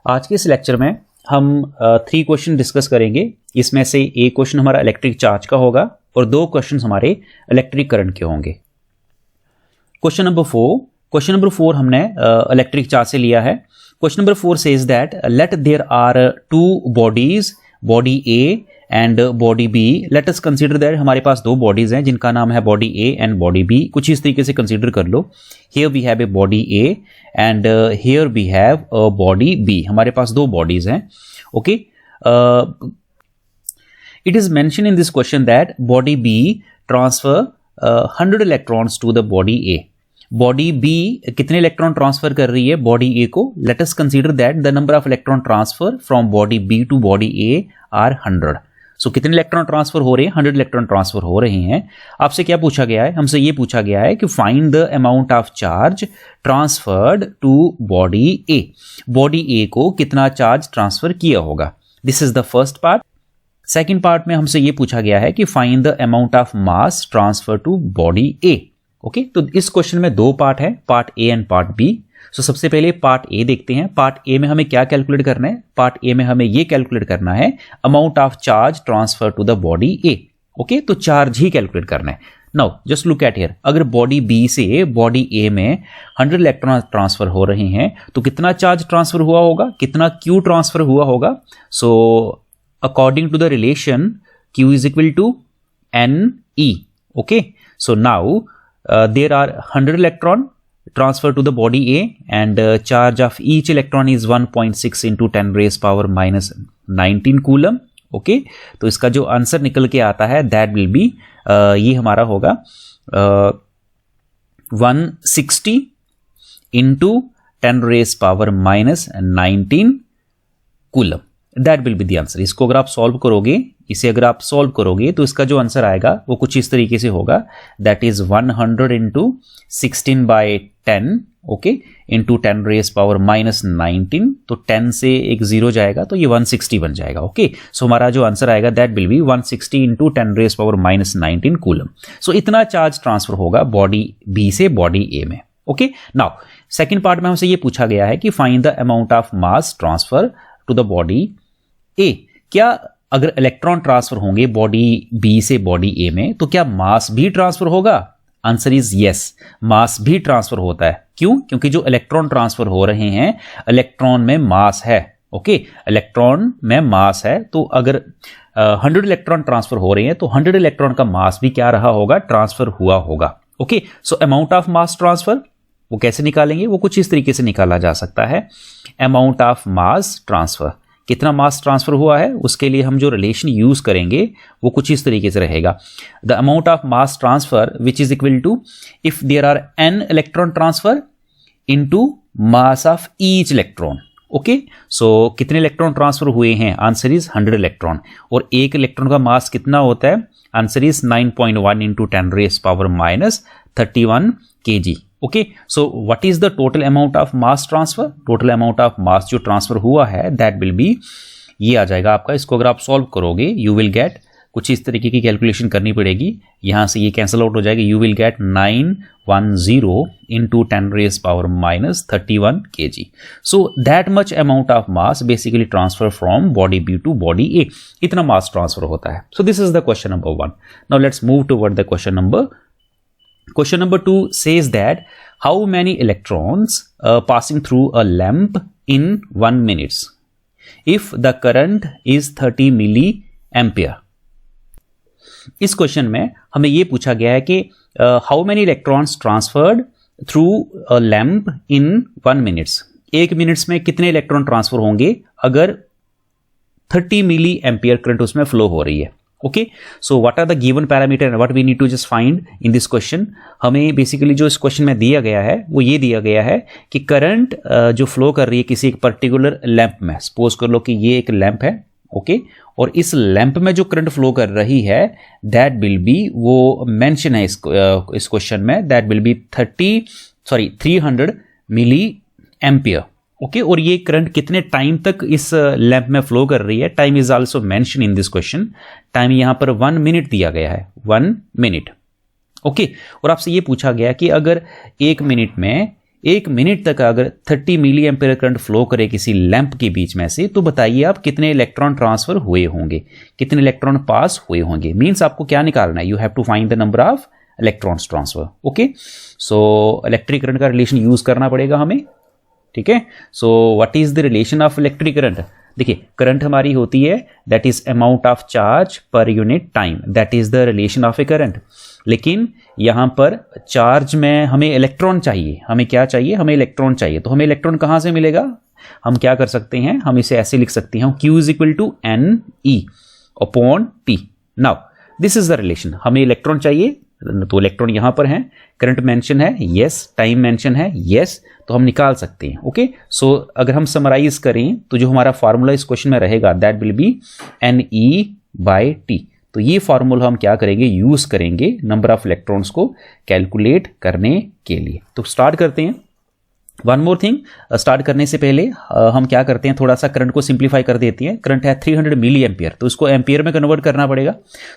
आज के इस लेक्चर में हम 3 क्वेश्चन डिस्कस करेंगे। इसमें से एक क्वेश्चन हमारा इलेक्ट्रिक चार्ज का होगा और 2 क्वेश्चन हमारे इलेक्ट्रिक करंट के होंगे। क्वेश्चन नंबर 4 हमने इलेक्ट्रिक चार्ज से लिया है। Question number 4 says that let there are 2 bodies, body A and body B. Let us consider that हमारे पास 2 बॉडीज हैं जिनका नाम है body A and body B. कुछ इस तरीके से कंसीडर कर लो। Here we have a body A and here we have a body B. हमारे पास 2 बॉडीज हैं। Okay, it is mention in this question that body B transfer 100 electrons to the body A. Body B कितने electron transfer कर रही है body A को? Let us consider that the number of electron transfer from body B to body A are 100। So कितने electron transfer हो रहे हैं? 100 electron transfer हो रहे हैं। आपसे क्या पूछा गया है? हमसे ये पूछा गया है कि find the amount of charge transferred to body A. Body A को कितना चार्ज ट्रांसफर किया होगा? This is the first part. Second part में हमसे ये पूछा गया है कि find the amount of mass transfer to body A. Okay, तो इस क्वेश्चन में 2 पार्ट है, part A and part B. So सबसे पहले पार्ट ए देखते हैं। पार्ट ए में हमें क्या कैलकुलेट करना है? पार्ट ए में हमें ये कैलकुलेट करना है amount of charge transfer to the body A. Okay, तो चार्ज ही कैलकुलेट करना है। Now just look at here, अगर बॉडी बी से बॉडी ए में 100 इलेक्ट्रॉन ट्रांसफर हो रहे हैं तो कितना चार्ज ट्रांसफर हुआ होगा? कितना क्यू ट्रांसफर हुआ होगा? So according to the relation Q is equal to N E. Okay, so now there are 100 electron transferred to the body A and charge of each electron is 1.6 into 10 raised power minus 19 coulomb. Okay, तो इसका जो answer निकल के आता है that will be ये हमारा होगा 160 into 10 raised power minus 19 coulomb. That will be the answer. इसको अगर आप सॉल्व करोगे, इसे अगर आप सॉल्व करोगे तो इसका जो आंसर आएगा वो कुछ इस तरीके से होगा। That is 100 into 16 by 10 okay into 10 raise power minus 19। तो 10 से एक 0 जाएगा तो ये 160 बन जाएगा। ओके, सो हमारा जो आंसर आएगा that will be 160 into 10 raise power minus 19 coulomb. So इतना चार्ज ट्रांसफर होगा बॉडी बी से बॉडी ए में। ओके, नाउ सेकेंड पार्ट में हमसे ये पूछा गया है कि find the amount of mass transfer to the body A. क्या अगर इलेक्ट्रॉन ट्रांसफर होंगे बॉडी बी से बॉडी ए में तो क्या मास भी ट्रांसफर होगा? आंसर इज यस, मास भी ट्रांसफर होता है। क्यों? क्योंकि जो इलेक्ट्रॉन ट्रांसफर हो रहे हैं इलेक्ट्रॉन में मास है। ओके, इलेक्ट्रॉन में मास है, तो अगर 100 इलेक्ट्रॉन ट्रांसफर हो रहे हैं तो 100 इलेक्ट्रॉन का मास भी क्या रहा होगा? ट्रांसफर हुआ होगा। Okay, so amount of mass transfer वो कैसे निकालेंगे? वो कुछ इस तरीके से निकाला जा सकता है। अमाउंट ऑफ मास ट्रांसफर, कितना मास ट्रांसफर हुआ है, उसके लिए हम जो रिलेशन यूज करेंगे वो कुछ इस तरीके से रहेगा। The amount of mass transfer which is equal to if there are n electron transfer into mass of each electron. Okay, so कितने इलेक्ट्रॉन ट्रांसफर हुए हैं? Answer is 100 electron. और एक इलेक्ट्रॉन का मास कितना होता है? Answer is 9.1 into 10 raise power minus 31 kg। Okay, so what is the total amount of mass transfer? Total amount of mass जो ट्रांसफर हुआ है दैट विल बी, ये आ जाएगा आपका। इसको अगर आप सॉल्व करोगे यू विल गेट, कुछ इस तरीके की कैलकुलेशन करनी पड़ेगी। यहां से ये कैंसिल आउट हो जाएगा। You will get 910 into 10 raise power minus 31 kg। So that much amount of mass basically transfer from body B to body A. इतना मास ट्रांसफर होता है। So this is the question number 1। Now let's move toward the question number 2 says that how many electrons passing through a lamp in 1 minute if the current is 30 milliampere। इस question में हमें यह पूछा गया है कि how many electrons transferred through a lamp in 1 minute। 1 minutes में कितने इलेक्ट्रॉन ट्रांसफर होंगे अगर 30 मिली एम्पियर करंट उसमें फ्लो हो रही है। Okay, so what are the given parameter and what we need to just find in this question. हमें basically जो इस क्वेश्चन में दिया गया है वो ये दिया गया है कि करंट जो फ्लो कर रही है किसी एक पर्टिकुलर लैंप में। सपोज कर लो कि ये एक लैंप है। ओके, और इस लैंप में जो करंट फ्लो कर रही है दैट विल बी, वो मेंशन है इस क्वेश्चन में, that will be 300 milli ampere. Okay, और ये करंट कितने टाइम तक इस लैंप में फ्लो कर रही है? Time is also mention in this question. Time यहां पर 1 मिनट दिया गया है, 1 मिनट। ओके, और आपसे ये पूछा गया कि अगर 1 मिनट में 1 मिनट तक अगर 30 मिली एम्पीयर करंट फ्लो करे किसी लैंप के बीच में से, तो बताइए आप कितने इलेक्ट्रॉन ट्रांसफर हुए होंगे, कितने इलेक्ट्रॉन पास हुए होंगे। मीन्स आपको क्या निकालना है, you have to find the number of electrons transfer. Okay, so electric current का रिलेशन यूज करना पड़ेगा हमें, ठीक है। So what is the relation of electric current. देखिए करंट हमारी होती है that is amount of charge per unit time, that is the relation of a current. लेकिन यहां पर चार्ज में हमें इलेक्ट्रॉन चाहिए, हमें क्या चाहिए, हमें इलेक्ट्रॉन चाहिए। तो हमें इलेक्ट्रॉन कहां से मिलेगा, हम क्या कर सकते हैं, हम इसे ऐसे लिख सकते हैं Q is equal to N E upon T. Now this is the relation, हमें इलेक्ट्रॉन चाहिए तो इलेक्ट्रॉन यहां पर है, करंट मेंशन है यस, टाइम मेंशन है यस, तो हम निकाल सकते हैं। ओके, सो अगर हम समराइज करें तो जो हमारा फार्मूला इस क्वेश्चन में रहेगा that will be N E by T. तो ये फार्मूला हम क्या करेंगे, यूज करेंगे नंबर ऑफ इलेक्ट्रॉन्स को कैलकुलेट करने के लिए। तो स्टार्ट करते हैं। वन मोर थिंग, स्टार्ट करने से पहले हम क्या करते हैं, थोड़ा सा करंट को सिंप्लीफाई कर देते हैं। करंट है 300 मिली एम्पियर, तो उसको एम्पियर में कन्वर्ट करना पड़ेगा।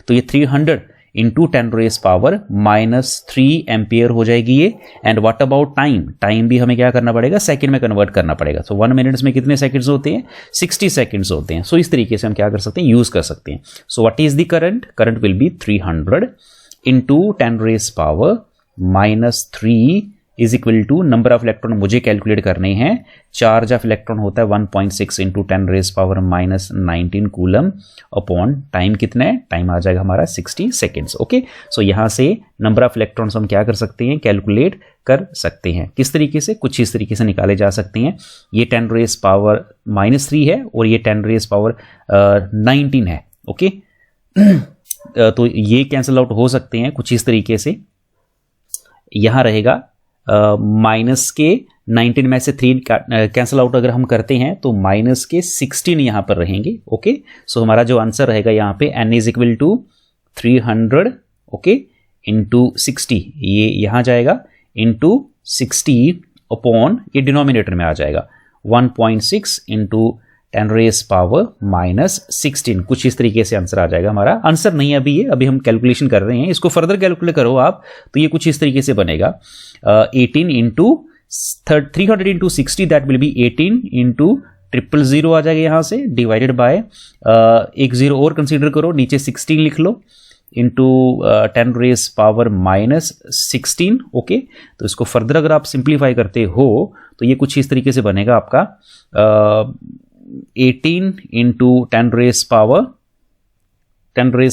तो ये 300 इंटू 10 रेज पावर -3 एम्पियर हो जाएगी ये। And what about time, time भी हमें क्या करना पड़ेगा, सेकंड में कन्वर्ट करना पड़ेगा। सो 1 मिनट्स में कितने सेकंड्स होते हैं, 60 सेकंड्स होते हैं। सो इस तरीके से हम क्या कर सकते हैं, यूज कर सकते हैं। So what is the current, current will be 300 into 10 raise power -3 is equal to number of electron मुझे कैलकुलेट करने हैं। चार्ज ऑफ इलेक्ट्रॉन होता है 1.6 into 10 raise power -19 coulomb upon time कितना है, टाइम आ जाएगा हमारा 60 सेकेंड्स। ओके, सो यहां से नंबर ऑफ इलेक्ट्रॉन्स हम क्या कर सकते हैं, कैलकुलेट कर सकते हैं। किस तरीके से, कुछ इस तरीके से निकाले जा सकते हैं। ये 10 रेज पावर -3 है और ये 10 रेज पावर 19 है। ओके तो ये कैंसिल आउट हो सकते हैं कुछ इस तरीके से। यहां रहेगा माइनस के 19 में से 3 कैंसिल आउट अगर हम करते हैं तो माइनस के 16 यहां पर रहेंगे। ओके, सो हमारा जो आंसर रहेगा यहां पे n is equal to 300 okay into 60, ये यहां जाएगा इंटू 60 अपॉन ये डिनोमिनेटर में आ जाएगा 1.6 इंटू 10 रेज पावर -16। कुछ इस तरीके से आंसर आ जाएगा हमारा। आंसर नहीं अभी ये, अभी हम कैलकुलेशन कर रहे हैं, इसको फर्दर कैलकुलेट करो आप तो ये कुछ इस तरीके से बनेगा 18 into 300 into 60 that will B 18 into 000 आ जाएगा यहाँ से, डिवाइडेड बाय एक जीरो और कंसीडर करो, नीचे 16 लिख लो इंटू 10 रेज पावर -16। ओके, तो इसको फर्दर अगर आप सिंप्लीफाई करते हो तो ये कुछ इस तरीके से बनेगा आपका 18 into 10 raise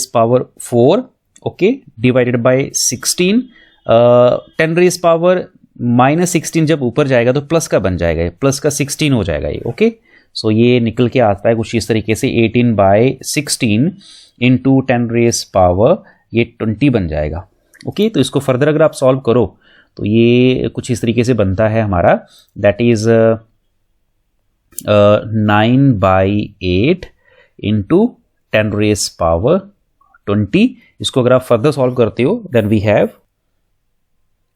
power 4 okay divided by 16। 10 raise power -16 जब ऊपर जाएगा तो प्लस का बन जाएगा, प्लस का 16 हो जाएगा ये। ओके, सो ये निकल के आता है कुछ इस तरीके से 18/16 इंटू 10 रेज पावर ये 20 बन जाएगा। ओके, तो इसको फर्दर अगर आप सॉल्व करो तो ये कुछ इस तरीके से बनता है हमारा, that is 9/8 into 10 raise power 20। इसको अगर आप फर्दर सॉल्व करते हो then we have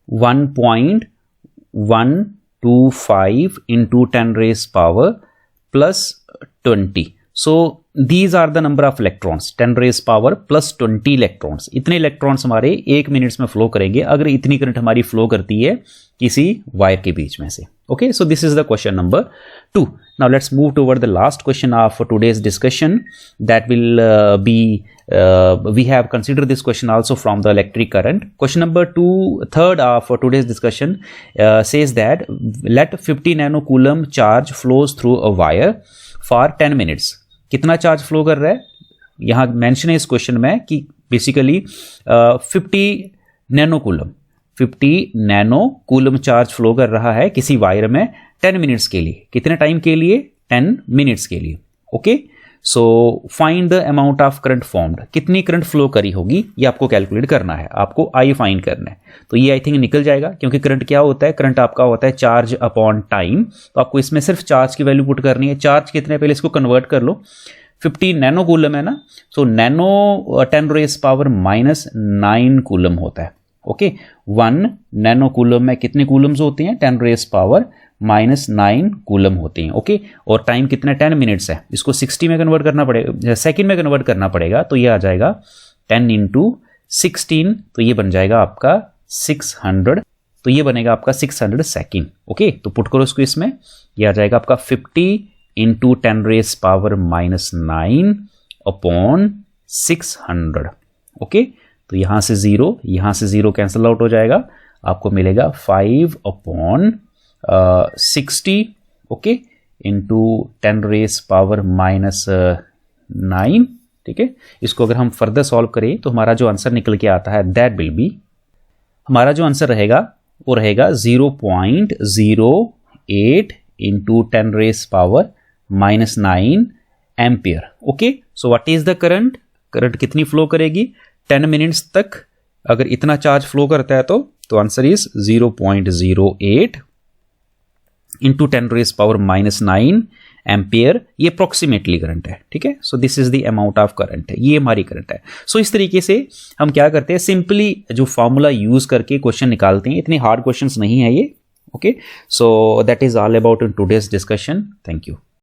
1.125 into 10 raise power +20। So these are the number of electrons, 10 raise power +20 electrons. इतने इलेक्ट्रॉन्स हमारे 1 मिनट्स में फ्लो करेंगे अगर इतनी करंट हमारी फ्लो करती है किसी वायर के बीच में से। Okay, so this is the question number 2। Now let's move toward the last question of today's discussion that will B we have considered this question also from the electric current. Question number 3rd of today's discussion says that let 50 nanocoulomb charge flows through a wire for 10 minutes. कितना charge flow कर रहा है, यहाँ mention है इस question में कि basically 50 नैनोकूलम charge flow कर रहा है किसी वायर में 10 मिनट्स के लिए। कितने टाइम के लिए, 10 मिनट्स के लिए। Okay, so find the amount of current formed, कितनी करंट फ्लो करी होगी ये आपको कैलकुलेट करना है, आपको आई फाइंड करना है। तो ये आई थिंक निकल जाएगा क्योंकि करंट क्या होता है, करंट आपका होता है चार्ज अपॉन टाइम। तो आपको इसमें सिर्फ चार्ज की वैल्यू पुट करनी है। चार्ज कितने, पहले इसको कन्वर्ट कर लो, 50 नैनो कूलम है ना, सो नैनो 10 रेज पावर -9 कूलम होता है। ओके, 1 नैनो कूलम में कितने कूलम्स होते हैं, 10 रेज पावर -9 कूलम होते हैं। ओके, और टाइम कितना, 10 मिनट्स है। इसको 60 में कन्वर्ट करना पड़ेगा, सेकंड में कन्वर्ट करना पड़ेगा, तो ये आ जाएगा 10 इंटू 16, तो ये बन जाएगा आपका 600। तो तो ये बनेगा आपका 600 सेकेंड। ओके, तो पुट करो इसको इसमें, ये आ जाएगा आपका 50 इंटू 10⁻⁻9 अपॉन 600। ओके, तो यहाँ से ज़ीरो कैंसिल आउट हो जाएगा, आपको मिलेगा 5/60 ओके इंटू 10⁻⁹9। ठीक है, इसको अगर हम फर्दर सॉल्व करें तो हमारा जो आंसर निकल के आता है दैट विल बी, हमारा जो आंसर रहेगा वो रहेगा 0.08 into 10⁻⁹9 ampere. Okay, so what is the current कितनी फ्लो करेगी 10 मिनट्स तक, अगर इतना चार्ज फ्लो करता है तो आंसर इज 0.08 इंटू 10⁻⁹9 एम्पियर। ये अप्रोक्सीमेटली करंट है। ठीक है, so this is the amount of current है, ये हमारी करंट है। सो इस तरीके से हम क्या करते हैं, सिंपली जो फॉर्मूला यूज करके क्वेश्चन निकालते हैं। इतने हार्ड क्वेश्चंस नहीं है ये। Okay, so that is all about in today's discussion. Thank you.